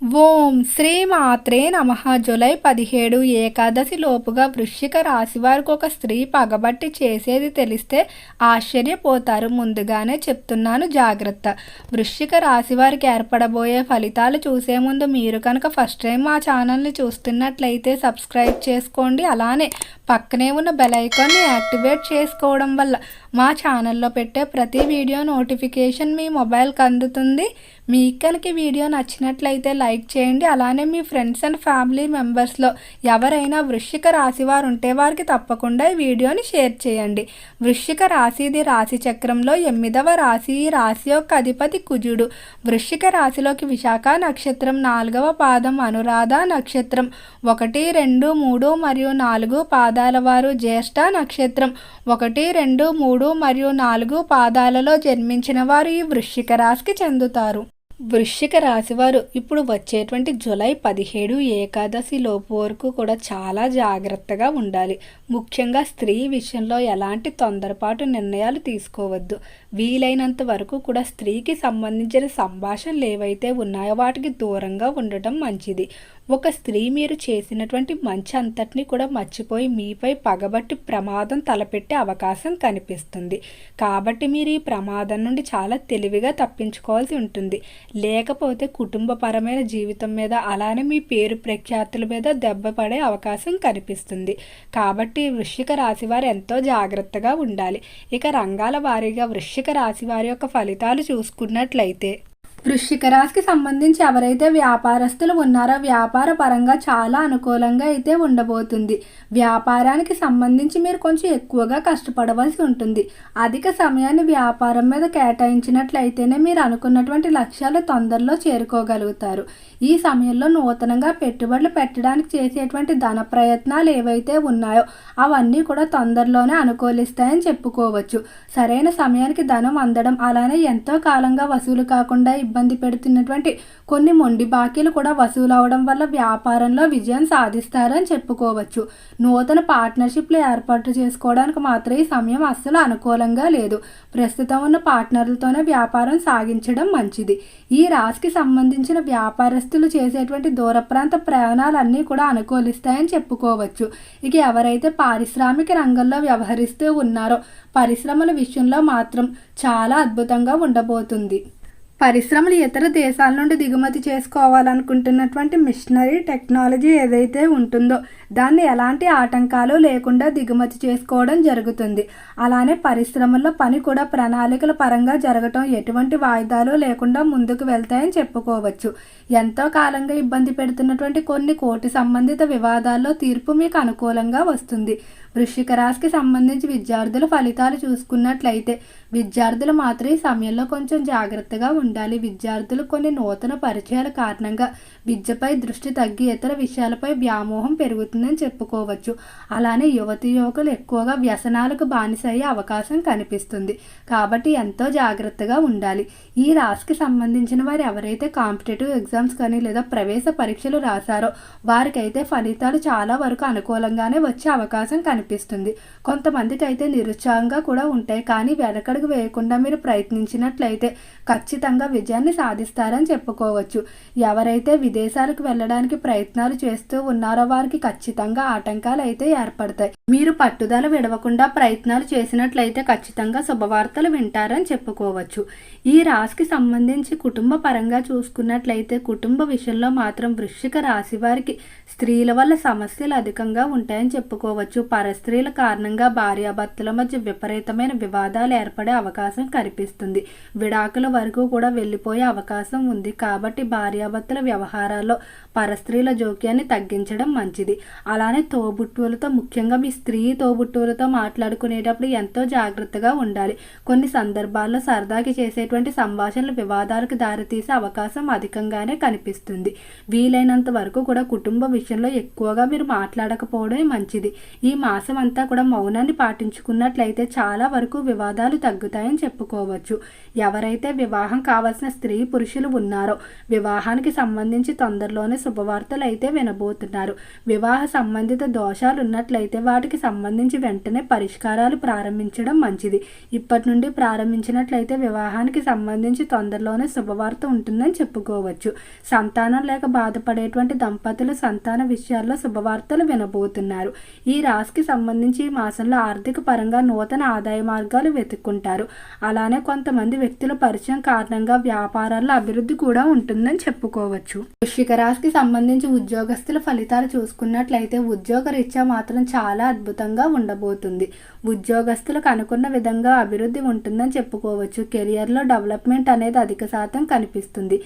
ఓం శ్రీ మాత్రే నమః. జూలై 17 ఏకాదశి లోపుగా వృశ్చిక రాశి వారికి ఒక స్త్రీ పగబట్టి చేసేది తెలిస్తే ఆశ్చర్యపోతారు. ముందుగానే చెప్తున్నాను, జాగ్రత్త. వృశ్చిక రాశి వారికి ఏర్పడబోయే ఫలితాలు చూసే ముందు మీరు కనుక ఫస్ట్ టైం మా ఛానల్ని చూస్తున్నట్లయితే సబ్స్క్రైబ్ చేసుకోండి. అలానే పక్కనే ఉన్న బెల్ ఐకాన్ని యాక్టివేట్ చేసుకోవడం వల్ల మా ఛానల్లో పెట్టే ప్రతి వీడియో నోటిఫికేషన్ మీ మొబైల్కి అందుతుంది. మీకు కనుక వీడియో నచ్చినట్లయితే లైక్ చేయండి. అలానే మీ ఫ్రెండ్స్ అండ్ ఫ్యామిలీ మెంబర్స్లో ఎవరైనా వృశ్చిక రాశి వారు ఉంటే వారికి తప్పకుండా ఈ వీడియోని షేర్ చేయండి. వృశ్చిక రాశి ఇది రాశి చక్రంలో 8వ రాశి. ఈ రాశి యొక్క అధిపతి కుజుడు. వృశ్చిక రాశిలోకి విశాఖ నక్షత్రం 4వ పాదం, అనురాధ నక్షత్రం 1, 2, 3 మరియు 4 పాదాల వారు, జ్యేష్ఠ నక్షత్రం 1, 2, 3 మరియు 4 పాదాలలో జన్మించిన వారు ఈ వృశ్చిక రాశికి చెందుతారు. వృశ్చిక రాశి వారు ఇప్పుడు వచ్చేటువంటి జూలై 17 ఏకాదశి లోపు వరకు కూడా చాలా జాగ్రత్తగా ఉండాలి. ముఖ్యంగా స్త్రీ విషయంలో ఎలాంటి తొందరపాటు నిర్ణయాలు తీసుకోవద్దు. వీలైనంత వరకు కూడా స్త్రీకి సంబంధించిన సంభాషణలు ఏవైతే ఉన్నాయో వాటికి దూరంగా ఉండటం మంచిది. ఒక స్త్రీ మీరు చేసినటువంటి మంచి అంతటిని కూడా మర్చిపోయి మీపై పగబట్టి ప్రమాదం తలపెట్టే అవకాశం కనిపిస్తుంది. కాబట్టి మీరు ఈ ప్రమాదం నుండి చాలా తెలివిగా తప్పించుకోవాల్సి ఉంటుంది. లేకపోతే కుటుంబపరమైన జీవితం మీద, అలానే మీ పేరు ప్రఖ్యాతుల మీద దెబ్బ పడే అవకాశం కనిపిస్తుంది. కాబట్టి వృశ్చిక రాశి వారు ఎంతో జాగ్రత్తగా ఉండాలి. ఇక రంగాల వారీగా వృశ్చిక రాశి వారి యొక్క ఫలితాలు చూసుకున్నట్లయితే, వృశ్చిక రాశికి సంబంధించి ఎవరైతే వ్యాపారస్తులు ఉన్నారో వ్యాపార పరంగా చాలా అనుకూలంగా అయితే ఉండబోతుంది. వ్యాపారానికి సంబంధించి మీరు కొంచెం ఎక్కువగా కష్టపడవలసి ఉంటుంది. అధిక సమయాన్ని వ్యాపారం మీద కేటాయించినట్లయితేనే మీరు అనుకున్నటువంటి లక్ష్యాలు తొందరలో చేరుకోగలుగుతారు. ఈ సమయంలో నూతనంగా పెట్టుబడులు పెట్టడానికి చేసేటువంటి ధన ప్రయత్నాలు ఏవైతే ఉన్నాయో అవన్నీ కూడా తొందరలోనే అనుకూలిస్తాయని చెప్పుకోవచ్చు. సరైన సమయానికి ధనం అందడం, అలానే ఎంతో కాలంగా వసూలు కాకుండా ఇబ్బంది పెడుతున్నటువంటి కొన్ని మొండి బాకీలు కూడా వసూలు అవడం వల్ల వ్యాపారంలో విజయం సాధిస్తారని చెప్పుకోవచ్చు. నూతన పార్ట్నర్షిప్లు ఏర్పాటు చేసుకోవడానికి మాత్రం ఈ సమయం అస్సలు అనుకూలంగా లేదు. ప్రస్తుతం ఉన్న పార్ట్నర్లతోనే వ్యాపారం సాగించడం మంచిది. ఈ రాశికి సంబంధించిన వ్యాపారస్తులు చేసేటువంటి దూర ప్రాంత ప్రయాణాలన్నీ కూడా అనుకూలిస్తాయని చెప్పుకోవచ్చు. ఇక ఎవరైతే పారిశ్రామిక రంగంలో వ్యవహరిస్తూ ఉన్నారో పరిశ్రమల విషయంలో మాత్రం చాలా అద్భుతంగా ఉండబోతుంది. పరిశ్రమలు ఇతర దేశాల నుండి దిగుమతి చేసుకోవాలనుకుంటున్నటువంటి మిషనరీ టెక్నాలజీ ఏదైతే ఉంటుందో దాన్ని ఎలాంటి ఆటంకాలు లేకుండా దిగుమతి చేసుకోవడం జరుగుతుంది. అలానే పరిశ్రమల్లో పని కూడా ప్రణాళికల పరంగా జరగటం, ఎటువంటి వాయిదాలు లేకుండా ముందుకు వెళ్తాయని చెప్పుకోవచ్చు. ఎంతో కాలంగా ఇబ్బంది పెడుతున్నటువంటి కొన్ని కోర్టు సంబంధిత వివాదాల్లో తీర్పు మీకు అనుకూలంగా వస్తుంది. వృశ్చిక రాశికి సంబంధించి విద్యార్థుల ఫలితాలు చూసుకున్నట్లయితే విద్యార్థులు మాత్రం ఈ సమయంలో కొంచెం జాగ్రత్తగా ఉండాలి. విద్యార్థులు కొన్ని నూతన పరిచయాల కారణంగా విద్యపై దృష్టి తగ్గి ఇతర విషయాలపై వ్యామోహం పెరుగుతుందని చెప్పుకోవచ్చు. అలానే యువతి యువకులు ఎక్కువగా వ్యసనాలకు బానిసయ్యే అవకాశం కనిపిస్తుంది. కాబట్టి ఎంతో జాగ్రత్తగా ఉండాలి. ఈ రాశికి సంబంధించిన వారు ఎవరైతే కాంపిటేటివ్ ఎగ్జామ్స్ కానీ లేదా ప్రవేశ పరీక్షలు రాశారో వారికైతే ఫలితాలు చాలా వరకు అనుకూలంగానే వచ్చే అవకాశం కనిపిస్తుంది. కొంతమందికి అయితే నిరుత్సాహంగా కూడా ఉంటాయి. కానీ వెనకడుగు వేయకుండా మీరు ప్రయత్నించినట్లయితే ఖచ్చితంగా విజయాన్ని సాధిస్తారని చెప్పుకోవచ్చు. ఎవరైతే విదేశాలకు వెళ్ళడానికి ప్రయత్నాలు చేస్తూ ఉన్నారో వారికి ఖచ్చితంగా ఆటంకాలు అయితే ఏర్పడతాయి. మీరు పట్టుదల విడవకుండా ప్రయత్నాలు చేసినట్లయితే ఖచ్చితంగా శుభవార్తలు వింటారని చెప్పుకోవచ్చు. ఈ రాశికి సంబంధించి కుటుంబ పరంగా చూసుకున్నట్లయితే కుటుంబ విషయంలో మాత్రం వృశ్చిక రాశి వారికి స్త్రీల వల్ల సమస్యలు అధికంగా ఉంటాయని చెప్పుకోవచ్చు. పరస్త్రీల కారణంగా భార్యాభర్తల మధ్య విపరీతమైన వివాదాలు ఏర్పడే అవకాశం కనిపిస్తుంది. విడాకుల వరకు కూడా వెళ్ళిపోయే అవకాశం ఉంది. కాబట్టి భార్యాభర్తల వ్యవహారాల్లో పరస్త్రీల జోక్యాన్ని తగ్గించడం మంచిది. అలానే తోబుట్టువులతో, ముఖ్యంగా మీ స్త్రీ తోబుట్టువులతో మాట్లాడుకునేటప్పుడు ఎంతో జాగ్రత్తగా ఉండాలి. కొన్ని సందర్భాల్లో సరదాకి చేసేటువంటి సంభాషణలు వివాదాలకు దారితీసే అవకాశం అధికంగానే కనిపిస్తుంది. వీలైనంత వరకు కూడా కుటుంబ విషయంలో ఎక్కువగా మీరు మాట్లాడకపోవడమే మంచిది. ఈ మాసం అంతా కూడా మౌనాన్ని పాటించుకున్నట్లయితే చాలా వరకు వివాదాలు తగ్గుతాయని చెప్పుకోవచ్చు. ఎవరైతే వివాహం కావాల్సిన స్త్రీ పురుషులు ఉన్నారో వివాహానికి సంబంధించి తొందరలోనే శుభవార్తలు అయితే వినబోతున్నారు. వివాహ సంబంధిత దోషాలు ఉన్నట్లయితే వాటికి సంబంధించి వెంటనే పరిష్కారాలు ప్రారంభించడం మంచిది. ఇప్పటి నుండి ప్రారంభించినట్లయితే వివాహానికి సంబంధించి తొందరలోనే శుభవార్త ఉంటుందని చెప్పుకోవచ్చు. సంతానం లేక బాధపడేటువంటి దంపతులు సంతాన విషయాల్లో శుభవార్తలు వినబోతున్నారు. ఈ రాశికి సంబంధించి ఈ మాసంలో ఆర్థిక పరంగా నూతన ఆదాయ మార్గాలు వెతుక్కుంటారు. అలానే కొంతమంది వ్యక్తుల పరిచయం కారణంగా వ్యాపారాల్లో అభివృద్ధి కూడా ఉంటుందని చెప్పుకోవచ్చు. వృశ్చిక రాశికి సంబంధించి ఉద్యోగస్తుల ఫలితాలు చూసుకున్నట్లయితే ఉద్యోగ రీత్యా మాత్రం చాలా అద్భుతంగా ఉండబోతుంది. ఉద్యోగస్తులకు అనుకున్న విధంగా అభివృద్ధి ఉంటుందని చెప్పుకోవచ్చు. కెరియర్లో డెవలప్మెంట్ అనేది అధిక శాతం కనిపిస్తుంది.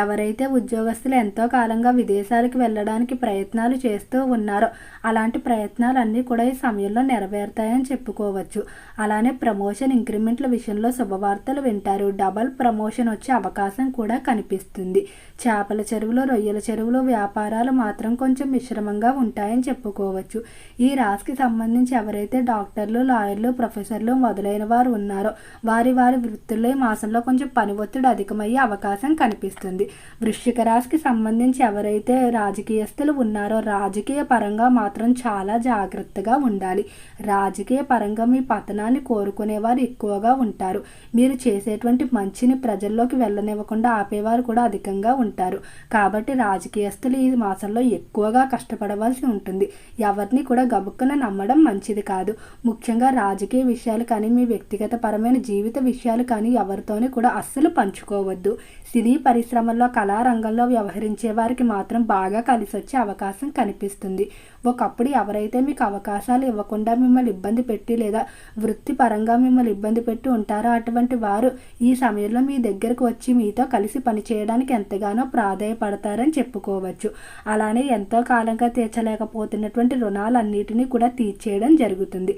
ఎవరైతే ఉద్యోగస్తులు ఎంతో కాలంగా విదేశాలకు వెళ్ళడానికి ప్రయత్నాలు చేస్తూ ఉన్నారో అలాంటి ప్రయత్నాలన్నీ కూడా ఈ సమయంలో నెరవేరుతాయని చెప్పుకోవచ్చు. అలానే ప్రమోషన్ ఇంక్రిమెంట్ల విషయంలో శుభవార్తలు వింటారు. డబల్ ప్రమోషన్ వచ్చే అవకాశం కూడా కనిపిస్తుంది. చేపల చెరువులో రొయ్యల చెరువులో వ్యాపారాలు మాత్రం కొంచెం మిశ్రమంగా ఉంటాయని చెప్పుకోవచ్చు. ఈ రాశికి సంబంధించి ఎవరైతే డాక్టర్లు, లాయర్లు, ప్రొఫెసర్లు మొదలైన వారు ఉన్నారో వారి వృత్తుల్లో ఈ మాసంలో కొంచెం పని ఒత్తిడి అధికమయ్యే అవకాశం కనిపిస్తుంది. వృశ్చిక రాశికి సంబంధించి ఎవరైతే రాజకీయస్తులు ఉన్నారో రాజకీయ పరంగా మాత్రం చాలా జాగ్రత్తగా ఉండాలి. రాజకీయ పరంగా మీ పతనాన్ని కోరుకునేవారు ఎక్కువగా ఉంటారు. మీరు చేసేటువంటి మంచిని ప్రజల్లోకి వెళ్ళనివ్వకుండా ఆపేవారు కూడా అధికంగా ఉంటారు. కాబట్టి రాజకీయస్తులు ఈ మాసంలో ఎక్కువగా కష్టపడవలసి ఉంటుంది. ఎవరిని కూడా గబుక్కున నమ్మడం మంచిది కాదు. ముఖ్యంగా రాజకీయ విషయాలు కానీ మీ వ్యక్తిగత పరమైన జీవిత విషయాలు కానీ ఎవరితోని కూడా అస్సలు పంచుకోవద్దు. సినీ పరిశ్రమల్లో కళారంగంలో వ్యవహరించే వారికి మాత్రం బాగా కలిసి వచ్చే అవకాశం కనిపిస్తుంది. ఒకప్పుడు ఎవరైతే మీకు అవకాశాలు ఇవ్వకుండా మిమ్మల్ని ఇబ్బంది పెట్టి లేదా వృత్తిపరంగా మిమ్మల్ని ఇబ్బంది పెట్టి ఉంటారో అటువంటి వారు ఈ సమయంలో మీ దగ్గరకు వచ్చి మీతో కలిసి పనిచేయడానికి ఎంతగానో ప్రాధాయపడతారని చెప్పుకోవచ్చు. అలానే ఎంతో కాలంగా తీర్చలేకపోతున్నటువంటి రుణాలన్నిటినీ కూడా తీర్చేయడం జరుగుతుంది.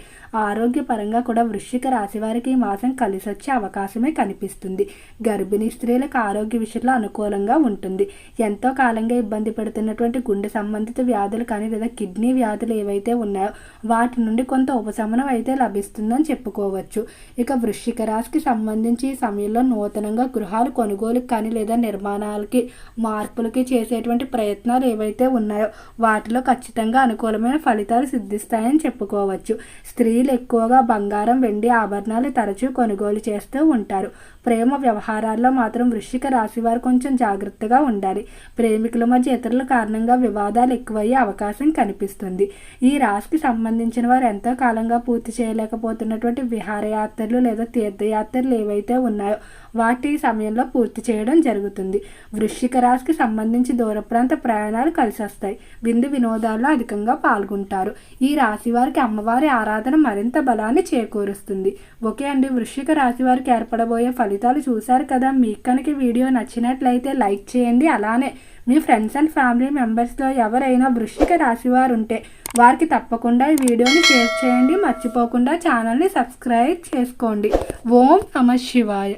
ఆరోగ్యపరంగా కూడా వృశ్చిక రాశి వారికి ఈ మాసం కలిసి వచ్చే అవకాశమే కనిపిస్తుంది. గర్భిణీ స్త్రీలకు ఆరోగ్య విషయంలో అనుకూలంగా ఉంటుంది. ఎంతో కాలంగా ఇబ్బంది పెడుతున్నటువంటి గుండె సంబంధిత వ్యాధులు కానీ లేదా కిడ్నీ వ్యాధులు ఏవైతే ఉన్నాయో వాటి నుండి కొంత ఉపశమనం అయితే లభిస్తుందని చెప్పుకోవచ్చు. ఇక వృశ్చిక రాశికి సంబంధించి ఈ సమయంలో నూతనంగా గృహాలు కొనుగోలుకి కానీ లేదా నిర్మాణాలకి మార్పులకి చేసేటువంటి ప్రయత్నాలు ఏవైతే ఉన్నాయో వాటిలో ఖచ్చితంగా అనుకూలమైన ఫలితాలు సిద్ధిస్తాయని చెప్పుకోవచ్చు. స్త్రీలు ఎక్కువగా బంగారం, వెండి ఆభరణాలు తరచూ కొనుగోలు చేస్తూ ఉంటారు. ప్రేమ వ్యవహారాల్లో మాత్రం వృశ్చిక రాశి వారు కొంచెం జాగ్రత్తగా ఉండాలి. ప్రేమికుల మధ్య ఇతరుల కారణంగా వివాదాలు ఎక్కువయ్యే అవకాశం కనిపిస్తుంది. ఈ రాశికి సంబంధించిన వారు ఎంతో కాలంగా పూర్తి చేయలేకపోతున్నటువంటి విహారయాత్రలు లేదా తీర్థయాత్రలు ఏవైతే ఉన్నాయో వాటి సమయంలో పూర్తి చేయడం జరుగుతుంది. వృశ్చిక రాశికి సంబంధించి దూర ప్రాంత ప్రయాణాలు కలిసి వస్తాయి. విందు వినోదాల్లో అధికంగా పాల్గొంటారు. ఈ రాశి వారికి అమ్మవారి ఆరాధన మరింత బలాన్ని చేకూరుస్తుంది. ఓకే అండి, వృశ్చిక రాశి వారికి ఏర్పడబోయే ఫలితాలు చూశారు కదా. మీకు కనుక వీడియో నచ్చినట్లయితే లైక్ చేయండి. అలానే మీ ఫ్రెండ్స్ అండ్ ఫ్యామిలీ మెంబర్స్లో ఎవరైనా వృశ్చిక రాశి వారు ఉంటే వారికి తప్పకుండా ఈ వీడియోని షేర్ చేయండి. మర్చిపోకుండా ఛానల్ని సబ్స్క్రైబ్ చేసుకోండి. ఓం నమః శివాయ.